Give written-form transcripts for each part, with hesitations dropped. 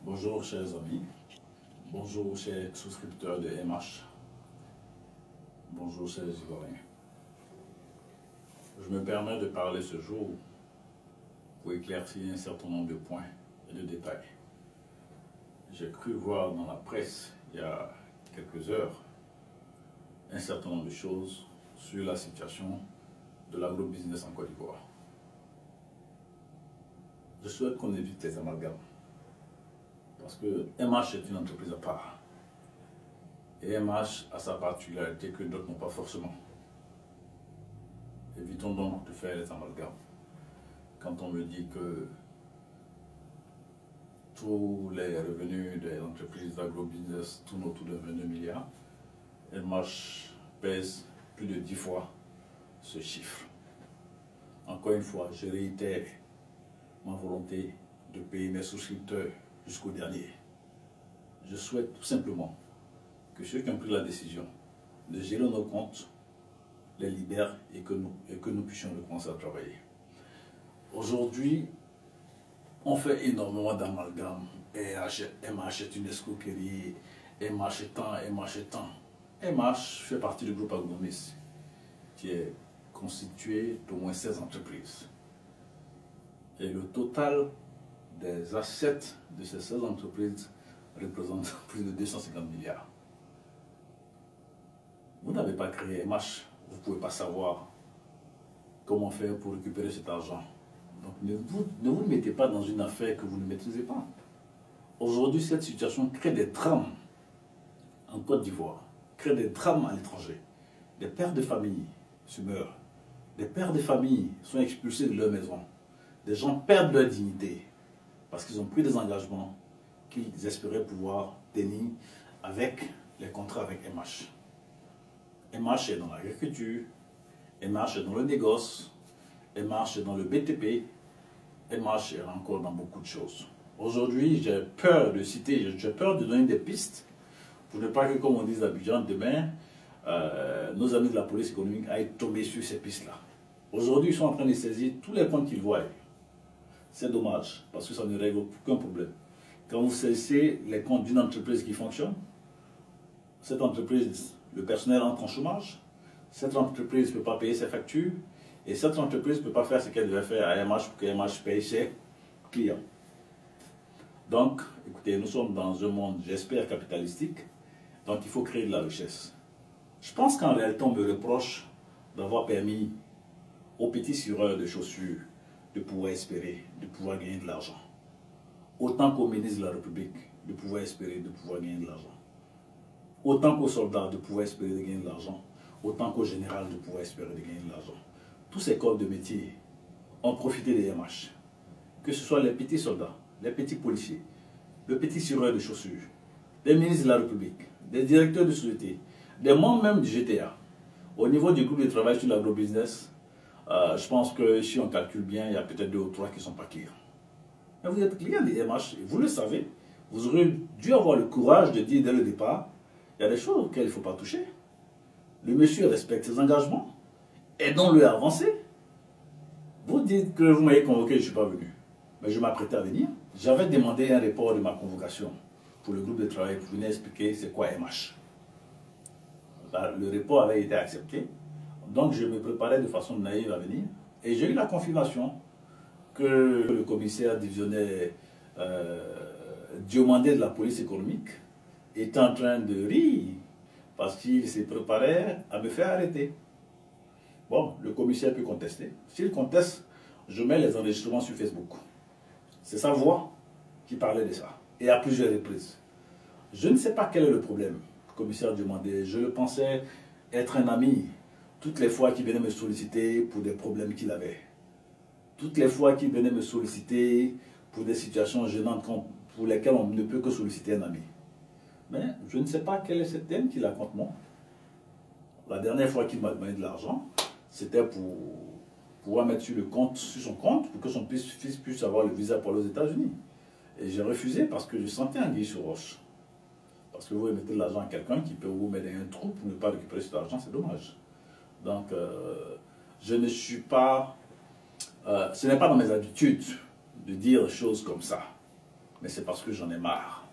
Bonjour chers amis, bonjour chers souscripteurs de MH, bonjour chers Ivoiriens. Je me permets de parler ce jour pour éclaircir un certain nombre de points et de détails. J'ai cru voir dans la presse il y a quelques heures un certain nombre de choses sur la situation de l'agrobusiness en Côte d'Ivoire. Je souhaite qu'on évite les amalgames. Parce que MH est une entreprise à part. Et MH a sa particularité que d'autres n'ont pas forcément. Évitons donc de faire les amalgames. Quand on me dit que tous les revenus des entreprises d'agrobusiness tournent autour de 22 milliards, MH pèse plus de 10 fois ce chiffre. Encore une fois, je réitère ma volonté de payer mes souscripteurs jusqu'au dernier. Je souhaite tout simplement que ceux qui ont pris la décision de gérer nos comptes les libèrent et que nous puissions recommencer à travailler. Aujourd'hui, on fait énormément d'amalgames. MH est une escroquerie, MH est tant, MH est tant. MH fait partie du groupe Agronomis qui est constitué d'au moins 16 entreprises. Et le total des assets de ces 16 entreprises représente plus de 250 milliards. Vous n'avez pas créé MH, vous ne pouvez pas savoir comment faire pour récupérer cet argent. Donc ne vous mettez pas dans une affaire que vous ne maîtrisez pas. Aujourd'hui, cette situation crée des drames en Côte d'Ivoire, crée des drames à l'étranger. Des pères de famille se meurent, des pères de famille sont expulsés de leur maison, des gens perdent leur dignité parce qu'ils ont pris des engagements qu'ils espéraient pouvoir tenir avec les contrats avec MH. MH est dans l'agriculture, MH est dans le négoce, MH est dans le BTP, MH est encore dans beaucoup de choses. Aujourd'hui, j'ai peur de citer, j'ai peur de donner des pistes pour ne pas que, comme on dit à Abidjan, demain, nos amis de la police économique aillent tomber sur ces pistes-là. Aujourd'hui, ils sont en train de saisir tous les points qu'ils voient. C'est dommage, parce que ça ne règle aucun problème. Quand vous saisissez les comptes d'une entreprise qui fonctionne, cette entreprise, le personnel entre en chômage, cette entreprise ne peut pas payer ses factures, et cette entreprise ne peut pas faire ce qu'elle devait faire à MH pour que MH paye ses clients. Donc, écoutez, nous sommes dans un monde, j'espère, capitalistique, donc il faut créer de la richesse. Je pense qu'en réalité, on me reproche d'avoir permis aux petits sureurs de chaussures de pouvoir espérer, de pouvoir gagner de l'argent. Autant qu'aux ministres de la République, de pouvoir espérer, de pouvoir gagner de l'argent. Autant qu'aux soldats, de pouvoir espérer de gagner de l'argent. Autant qu'aux généraux, de pouvoir espérer de gagner de l'argent. Tous ces corps de métier ont profité des MH. Que ce soit les petits soldats, les petits policiers, le petit sureur de chaussures, les ministres de la République, des directeurs de société, des membres même du GTA. Au niveau du groupe de travail sur l'agrobusiness, je pense que si on calcule bien, il y a peut-être 2 ou 3 qui sont pas clients. Mais vous êtes client des MH, et vous le savez. Vous aurez dû avoir le courage de dire dès le départ, il y a des choses auxquelles il ne faut pas toucher. Le monsieur respecte ses engagements, aidons-le à avancer. Vous dites que vous m'avez convoqué, je ne suis pas venu. Mais je m'apprêtais à venir. J'avais demandé un report de ma convocation pour le groupe de travail pour venir expliquer c'est quoi MH. Le report avait été accepté. Donc je me préparais de façon naïve à venir et j'ai eu la confirmation que le commissaire divisionnaire Diomandé de la police économique était en train de rire parce qu'il s'est préparé à me faire arrêter. Bon, le commissaire peut contester. S'il conteste, je mets les enregistrements sur Facebook. C'est sa voix qui parlait de ça et à plusieurs reprises. Je ne sais pas quel est le problème, le commissaire Diomandé. Je le pensais être un ami. Toutes les fois qu'il venait me solliciter pour des problèmes qu'il avait. Toutes les fois qu'il venait me solliciter pour des situations gênantes pour lesquelles on ne peut que solliciter un ami. Mais je ne sais pas quel est ce thème qu'il a contre moi. La dernière fois qu'il m'a demandé de l'argent, c'était pour pouvoir mettre sur son compte pour que son fils puisse avoir le visa pour aller aux États-Unis. Et j'ai refusé parce que je sentais un guille sur roche. Parce que vous remettez de l'argent à quelqu'un qui peut vous mettre dans un trou pour ne pas récupérer cet argent, c'est dommage. Donc, je ne suis pas... ce n'est pas dans mes habitudes de dire des choses comme ça. mais c'est parce que j'en ai marre.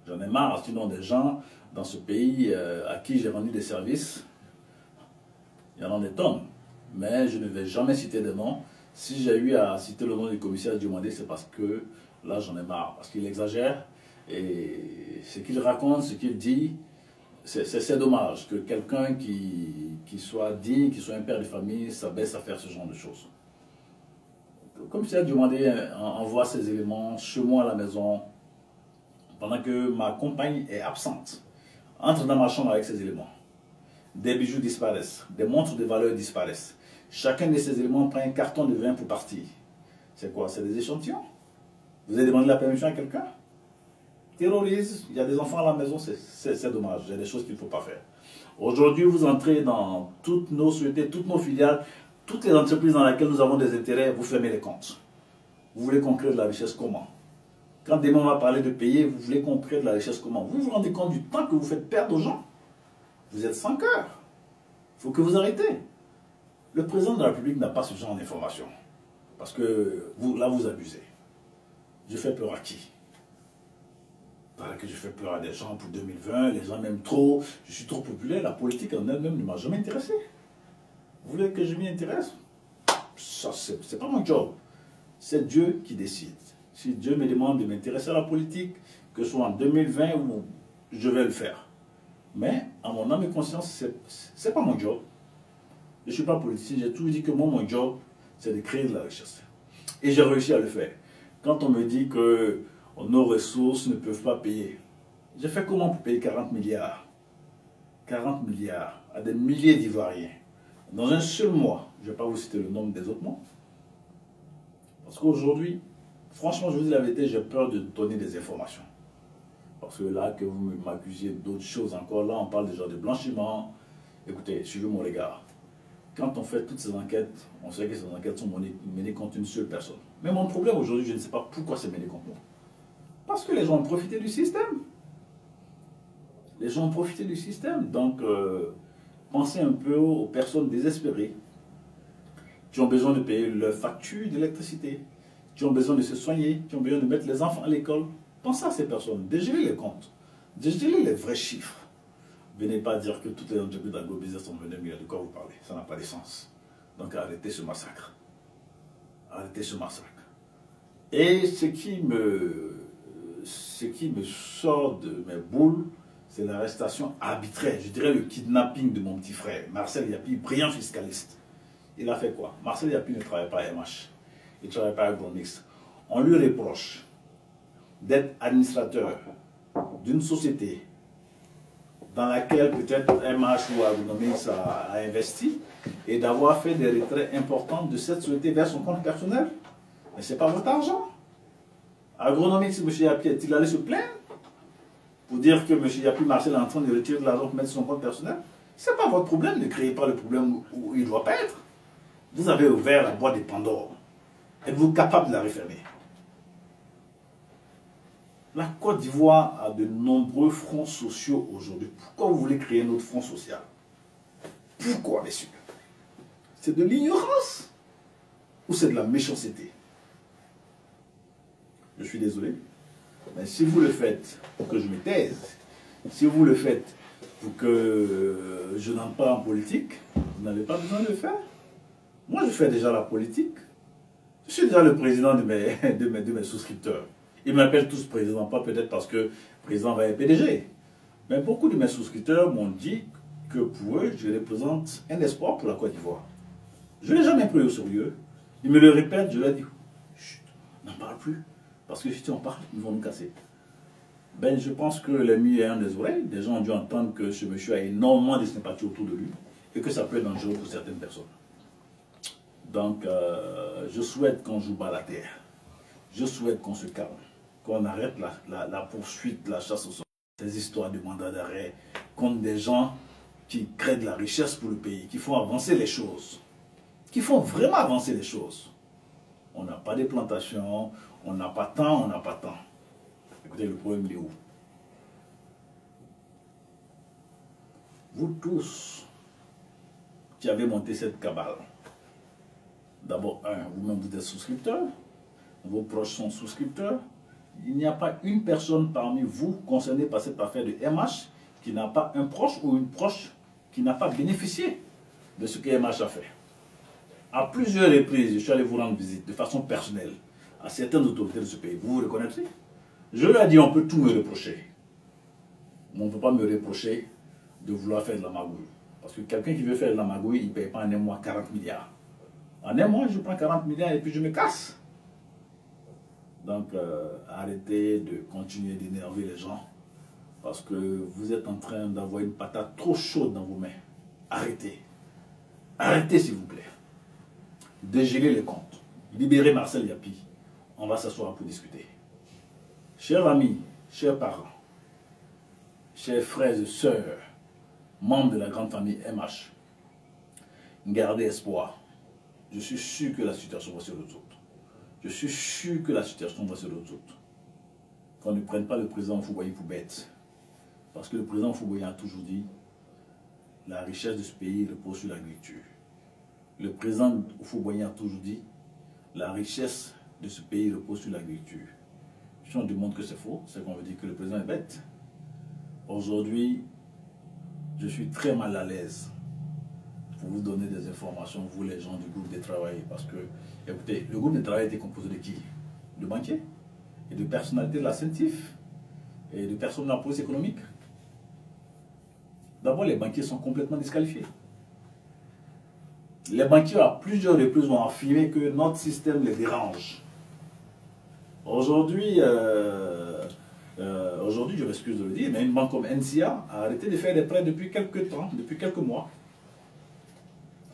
J'en ai marre, sinon des gens dans ce pays à qui j'ai rendu des services, il y en a des tonnes. Mais je ne vais jamais citer de nom. Si j'ai eu à citer le nom du commissaire Diomandé, c'est parce que là j'en ai marre, parce qu'il exagère. Et ce qu'il raconte, ce qu'il dit, c'est dommage que quelqu'un qui soit digne, qui soit un père de famille, s'abaisse à faire ce genre de choses. Comme si elle demandait, envoie ces éléments chez moi à la maison, pendant que ma compagne est absente. Entre dans ma chambre avec ces éléments. Des bijoux disparaissent, des montres de valeur disparaissent. Chacun de ces éléments prend un carton de vin pour partir. C'est quoi? C'est des échantillons? Vous avez demandé la permission à quelqu'un? Terrorise, il y a des enfants à la maison, c'est dommage, il y a des choses qu'il ne faut pas faire. Aujourd'hui, vous entrez dans toutes nos sociétés, toutes nos filiales, toutes les entreprises dans lesquelles nous avons des intérêts, vous fermez les comptes. Vous voulez qu'on crée de la richesse comment? Quand demain on va parler de payer, vous voulez qu'on crée de la richesse comment? Vous vous rendez compte du temps que vous faites perdre aux gens? Vous êtes sans cœur. Il faut que vous arrêtez. Le président de la République n'a pas ce genre d'informations. Parce que là, vous abusez. Je fais peur à qui? Voilà que je fais peur à des gens pour 2020, les gens m'aiment trop, je suis trop populaire, la politique en elle-même ne m'a jamais intéressé. Vous voulez que je m'y intéresse? Ça, c'est pas mon job. C'est Dieu qui décide. Si Dieu me demande de m'intéresser à la politique, que ce soit en 2020 ou je vais le faire. Mais, à mon âme et conscience, c'est pas mon job. Je ne suis pas politicien, j'ai toujours dit que moi, mon job, c'est de créer de la richesse. Et j'ai réussi à le faire. Quand on me dit que nos ressources ne peuvent pas payer, j'ai fait comment pour payer 40 milliards? 40 milliards à des milliers d'Ivoiriens. Dans un seul mois, je ne vais pas vous citer le nombre des autres mois. Parce qu'aujourd'hui, franchement, je vous dis la vérité, j'ai peur de donner des informations. Parce que là, que vous m'accusiez d'autres choses encore, là, on parle déjà de blanchiment. Écoutez, suivez mon regard. Quand on fait toutes ces enquêtes, on sait que ces enquêtes sont menées contre une seule personne. Mais mon problème aujourd'hui, je ne sais pas pourquoi c'est mené contre moi. Parce que les gens ont profité du système. Les gens ont profité du système. Donc, pensez un peu aux personnes désespérées qui ont besoin de payer leurs factures d'électricité, qui ont besoin de se soigner, qui ont besoin de mettre les enfants à l'école. Pensez à ces personnes. Dégelez les comptes. Dégelez les vrais chiffres. Venez pas dire que toutes les entreprises d'agro-business sont menées mieux. De quoi vous parlez? Ça n'a pas de sens. Donc arrêtez ce massacre. Arrêtez ce massacre. Et ce qui me sort de mes boules, c'est l'arrestation arbitraire, je dirais le kidnapping de mon petit frère, Marcel Yapi, brillant fiscaliste. Il a fait quoi? Marcel Yapi ne travaille pas à MH. Il ne travaille pas à Agromix. On lui reproche d'être administrateur d'une société dans laquelle peut-être MH ou Agromix a investi et d'avoir fait des retraits importants de cette société vers son compte personnel. Mais ce n'est pas votre argent. Agronomix, M. Yapi, est-il allé se plaindre pour dire que M. Yapi Marcel est en train de retirer de l'argent pour mettre sur son compte personnel? Ce n'est pas votre problème, ne créez pas le problème où il ne doit pas être. Vous avez ouvert la boîte de Pandore. Êtes-vous capable de la refermer? La Côte d'Ivoire a de nombreux fronts sociaux aujourd'hui. Pourquoi vous voulez créer un autre front social? Pourquoi, messieurs? C'est de l'ignorance ou c'est de la méchanceté? Je suis désolé, mais si vous le faites pour que je me taise, si vous le faites pour que je n'entre pas en politique, vous n'avez pas besoin de le faire. Moi, je fais déjà la politique. Je suis déjà le président de mes souscripteurs. Ils m'appellent tous président, pas peut-être parce que président va être PDG. Mais beaucoup de mes souscripteurs m'ont dit que pour eux, je représente un espoir pour la Côte d'Ivoire. Je ne l'ai jamais pris au sérieux. Ils me le répètent, je leur dis, chut, n'en parle plus. Parce que si on parle, ils vont nous casser. Ben, je pense que les mieux ayant des oreilles, des gens ont dû entendre que ce monsieur a énormément de sympathie autour de lui et que ça peut être dangereux pour certaines personnes. Donc, je souhaite qu'on joue bas la terre. Je souhaite qu'on se calme, qu'on arrête la poursuite, la chasse aux sorciers, ces histoires de mandat d'arrêt contre des gens qui créent de la richesse pour le pays, qui font avancer les choses, qui font vraiment avancer les choses. On n'a pas de plantations, on n'a pas tant, on n'a pas tant. Écoutez, le problème il est où? Vous tous qui avez monté cette cabale, d'abord, vous-même vous êtes souscripteur, vos proches sont souscripteurs. il n'y a pas une personne parmi vous concernée par cette affaire de MH qui n'a pas un proche ou une proche qui n'a pas bénéficié de ce que MH a fait. À plusieurs reprises, je suis allé vous rendre visite de façon personnelle à certaines autorités de ce pays. Vous vous reconnaîtrez? Je leur ai dit, on peut tout me reprocher. Mais on ne peut pas me reprocher de vouloir faire de la magouille. Parce que quelqu'un qui veut faire de la magouille, il ne paye pas en un mois 40 milliards. En un mois, je prends 40 milliards et puis je me casse. Donc, arrêtez de continuer d'énerver les gens. Parce que vous êtes en train d'avoir une patate trop chaude dans vos mains. Arrêtez. Arrêtez, s'il vous plaît. Dégeler les comptes. Libérez Marcel Yapi. On va s'asseoir pour discuter. Chers amis, chers parents, chers frères et sœurs, membres de la grande famille MH, gardez espoir. Je suis sûr que la situation va se résoudre. Je suis sûr que la situation va se résoudre. Qu'on ne prenne pas le président Houphouët-Boigny pour bête. Parce que le président Houphouët-Boigny a toujours dit la richesse de ce pays repose sur l'agriculture. Le président Houphouët-Boigny a toujours dit la richesse de ce pays repose sur l'agriculture. Si on demande que c'est faux, c'est qu'on veut dire que le président est bête. Aujourd'hui, je suis très mal à l'aise pour vous donner des informations, vous les gens du groupe de travail. Parce que, écoutez, le groupe de travail était composé de qui? De banquiers et de personnalités de la CENTIF et de personnes de la police économique. D'abord, les banquiers sont complètement disqualifiés. Les banquiers, à plusieurs reprises, ont affirmé que notre système les dérange. Aujourd'hui, je m'excuse de le dire, mais une banque comme NCA a arrêté de faire des prêts depuis quelques temps, depuis quelques mois.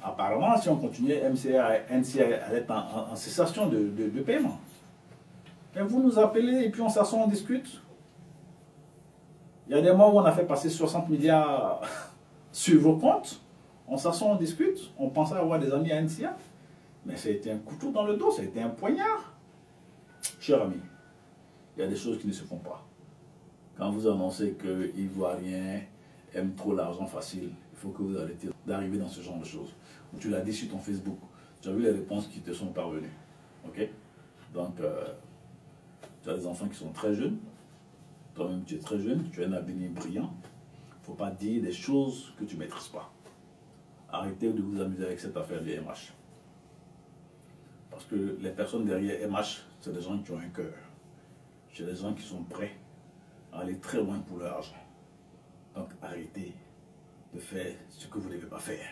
Apparemment, si on continuait, NCA allait être en cessation de paiement. Et vous nous appelez et puis on s'assoit, on discute. Il y a des mois où on a fait passer 60 milliards sur vos comptes. On s'assoit, on discute. On pensait avoir des amis à NCA. Mais ça a été un couteau dans le dos, ça a été un poignard. Chers amis, il y a des choses qui ne se font pas. Quand vous annoncez que les Ivoiriens aiment trop l'argent facile, il faut que vous arrêtez d'arriver dans ce genre de choses. Tu l'as dit sur ton Facebook, tu as vu les réponses qui te sont parvenues. Ok? Donc, tu as des enfants qui sont très jeunes. Toi-même, tu es très jeune, tu as un avenir brillant. Il ne faut pas dire des choses que tu ne maîtrises pas. Arrêtez de vous amuser avec cette affaire de MH. Parce que les personnes derrière MH, c'est des gens qui ont un cœur. C'est des gens qui sont prêts à aller très loin pour leur argent. Donc arrêtez de faire ce que vous ne devez pas faire.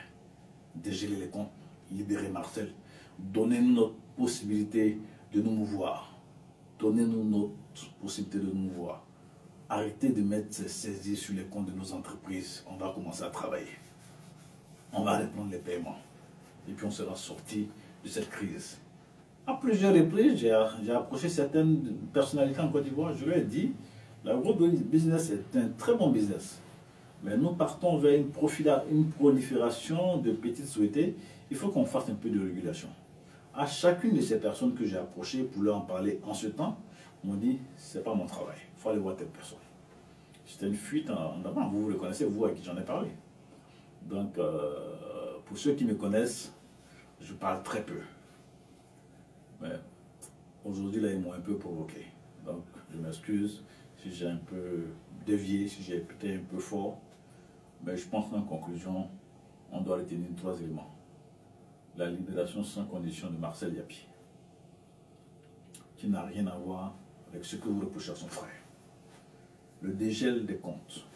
Dégeler les comptes, libérer Marcel. Donnez-nous notre possibilité de nous mouvoir. Donnez-nous notre possibilité de nous mouvoir. Arrêtez de mettre ces saisies sur les comptes de nos entreprises. On va commencer à travailler. On va reprendre les paiements. Et puis on sera sorti de cette crise. À plusieurs reprises, j'ai approché certaines personnalités en Côte d'Ivoire. Je leur ai dit, l'agro-business est un très bon business. Mais nous partons vers une prolifération de petites sociétés. Il faut qu'on fasse un peu de régulation. À chacune de ces personnes que j'ai approchées pour leur en parler en ce temps, m'ont dit, c'est pas mon travail. Il faut aller voir telle personne. C'était une fuite en avant. Vous le connaissez, vous, à qui j'en ai parlé. Donc, pour ceux qui me connaissent, je parle très peu. Mais aujourd'hui, là, ils m'ont un peu provoqué. Donc, je m'excuse si j'ai un peu dévié, si j'ai été un peu fort. Mais je pense qu'en conclusion, on doit retenir trois éléments. La libération sans condition de Marcel Yapi, qui n'a rien à voir avec ce que vous reprochez à son frère. Le dégel des comptes.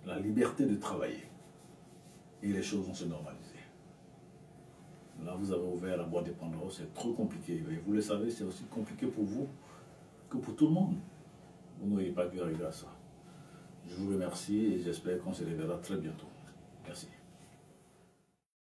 La liberté de travailler. Et les choses vont se normaliser. Là, vous avez ouvert la boîte des Pandore, c'est trop compliqué. Et vous le savez, c'est aussi compliqué pour vous que pour tout le monde. Vous n'auriez pas dû arriver à ça. Je vous remercie et j'espère qu'on se reverra très bientôt. Merci.